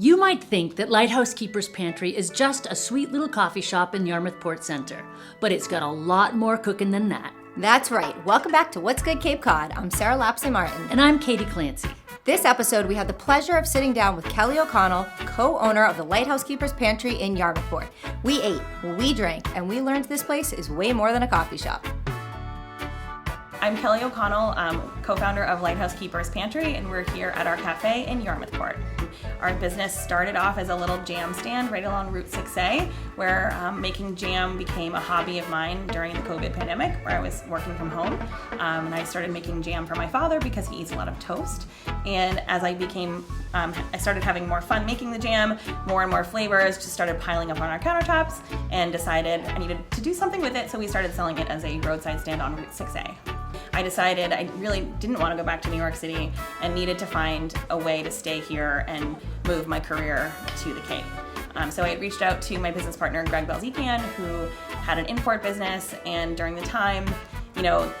You might think that Lighthouse Keepers Pantry is just a sweet little coffee shop in Yarmouth Port Center, but it's got a lot more cooking than that. That's right. Welcome back to What's Good Cape Cod. I'm Sarah Lapsley Martin. And I'm Katie Clancy. This episode, we had the pleasure of sitting down with Kelly O'Connell, co-owner of the Lighthouse Keepers Pantry in Yarmouth Port. We ate, we drank, and we learned this place is way more than a coffee shop. I'm Kelly O'Connell, co-founder of Lighthouse Keepers Pantry, and we're here at our cafe in Yarmouth Port. Our business started off as a little jam stand right along Route 6A, where making jam became a hobby of mine during the COVID pandemic, where I was working from home. And I started making jam for my father because he eats a lot of toast. And as I started having more fun making the jam, more and more flavors just started piling up on our countertops, and decided I needed to do something with it, so we started selling it as a roadside stand on Route 6A. I decided I really didn't want to go back to New York City and needed to find a way to stay here and move my career to the Cape. So I reached out to my business partner, Greg Belzekian, who had an import business, and during the time,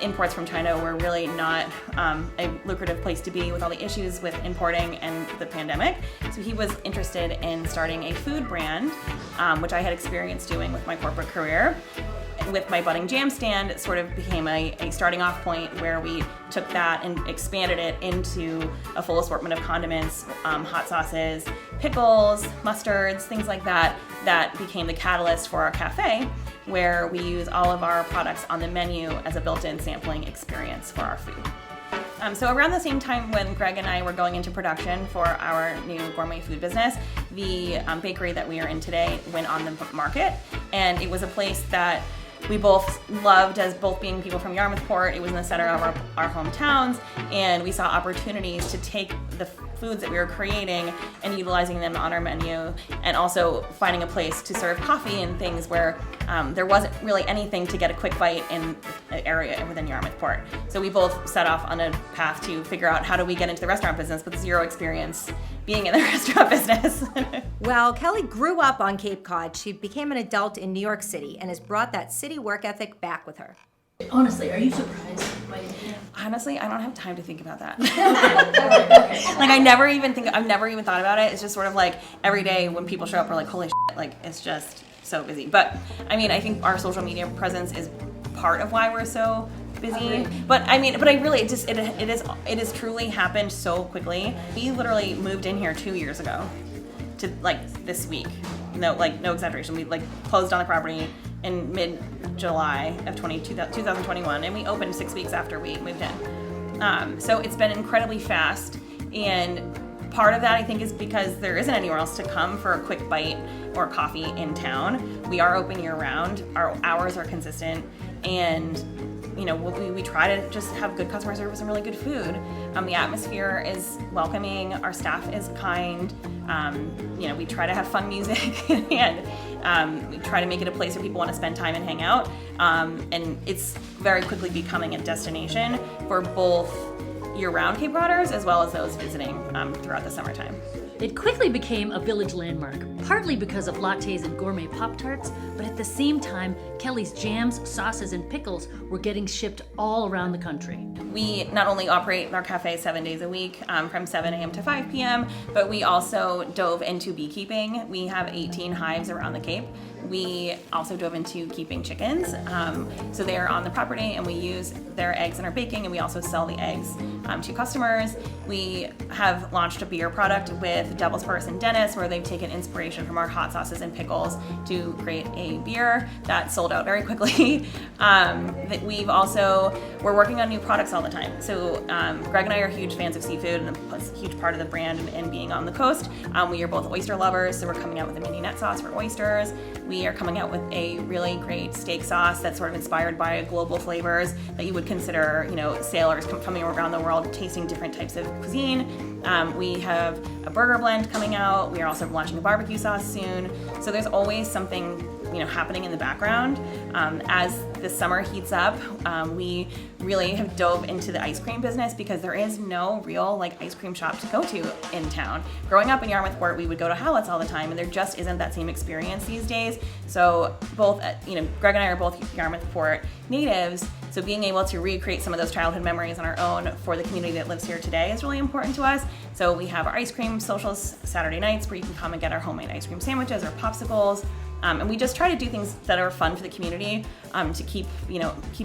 imports from China were really not a lucrative place to be with all the issues with importing and the pandemic. So he was interested in starting a food brand, which I had experience doing with my corporate career. With my budding jam stand, it sort of became a starting off point where we took that and expanded it into a full assortment of condiments, hot sauces, pickles, mustards, things like that, that became the catalyst for our cafe, where we use all of our products on the menu as a built-in sampling experience for our food. So around the same time when Greg and I were going into production for our new gourmet food business, the bakery that we are in today went on the market, and it was a place that we both loved as both being people from Yarmouth Port. It was in the center of our hometowns, and we saw opportunities to take the foods that we were creating and utilizing them on our menu, and also finding a place to serve coffee and things where there wasn't really anything to get a quick bite in the area within Yarmouth Port. So we both set off on a path to figure out how do we get into the restaurant business with zero experience being in the restaurant business. Well, Kelly grew up on Cape Cod. She became an adult in New York City and has brought that city work ethic back with her. Honestly, are you surprised by it? Honestly, I don't have time to think about that. I've never even thought about it. It's just sort of like every day when people show up, we're like, holy shit, like it's just so busy. But I think our social media presence is part of why we're so busy. But it has truly happened so quickly. We literally moved in here 2 years ago to this week. No exaggeration. We closed on the property in mid-July of 2021, and we opened 6 weeks after we moved in. So it's been incredibly fast, and part of that I think is because there isn't anywhere else to come for a quick bite or coffee in town. We are open year-round. Our hours are consistent, and we try to just have good customer service and really good food. The atmosphere is welcoming. Our staff is kind. We try to have fun music, and we try to make it a place where people want to spend time and hang out. And it's very quickly becoming a destination for both year-round Cape Codders as well as those visiting throughout the summertime. It quickly became a village landmark, partly because of lattes and gourmet Pop-Tarts, but at the same time, Kelly's jams, sauces, and pickles were getting shipped all around the country. We not only operate our cafe 7 days a week, from 7 a.m. to 5 p.m., but we also dove into beekeeping. We have 18 hives around the Cape. We also dove into keeping chickens. So they are on the property, and we use their eggs in our baking, and we also sell the eggs to customers. We have launched a beer product with Devil's Purse and Dennis, where they've taken inspiration from our hot sauces and pickles to create a beer that sold out very quickly. We're working on new products all the time. So Greg and I are huge fans of seafood, and it's a huge part of the brand and being on the coast. We are both oyster lovers, so we're coming out with a mini net sauce for oysters. We are coming out with a really great steak sauce that's sort of inspired by global flavors that you would consider, sailors coming around the world tasting different types of cuisine. We have a burger blend coming out. We are also launching a barbecue sauce soon. So there's always something happening in the background. As the summer heats up, we really have dove into the ice cream business because there is no real ice cream shop to go to in town. Growing up in Yarmouth Port, we would go to Hallett's all the time, and there just isn't that same experience these days. So both, Greg and I are both Yarmouth Port natives, so So being able to recreate some of those childhood memories on our own for the community that lives here today is really important to us. So we have our ice cream socials Saturday nights where you can come and get our homemade ice cream sandwiches or popsicles. And we just try to do things that are fun for the community to keep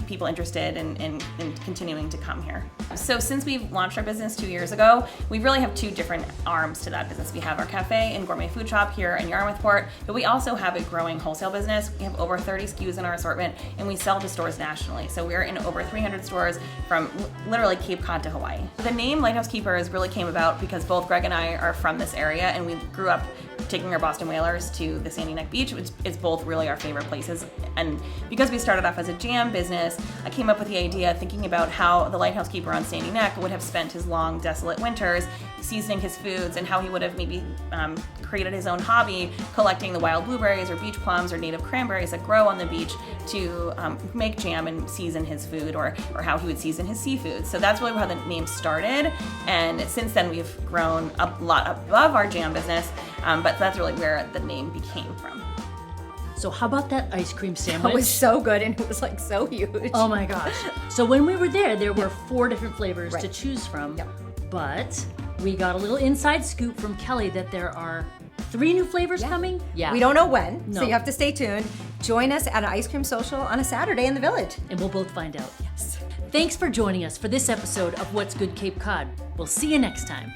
people interested in continuing to come here. So since we've launched our business 2 years ago, we really have two different arms to that business. We have our cafe and gourmet food shop here in Yarmouth Port, but we also have a growing wholesale business. We have over 30 SKUs in our assortment, and we sell to stores nationally. So we're in over 300 stores from literally Cape Cod to Hawaii. The name Lighthouse Keepers really came about because both Greg and I are from this area, and we grew up taking our Boston Whalers to the Sandy Neck Beach, which is both really our favorite places. And because we started off as a jam business, I came up with the idea thinking about how the lighthouse keeper on Sandy Neck would have spent his long, desolate winters seasoning his foods, and how he would have maybe created his own hobby collecting the wild blueberries or beach plums or native cranberries that grow on the beach to make jam and season his food, or how he would season his seafood. So that's really how the name started, and since then we've grown a lot above our jam business, but that's really where the name became from. So how about that ice cream sandwich? It was so good, and it was like so huge. Oh my gosh. So when we were there were 4 different flavors Right. to choose from. Yep. But we got a little inside scoop from Kelly that there are 3 new flavors coming. Yeah. We don't know when, No. so you have to stay tuned. Join us at an ice cream social on a Saturday in the village. And we'll both find out. Yes. Thanks for joining us for this episode of What's Good Cape Cod. We'll see you next time.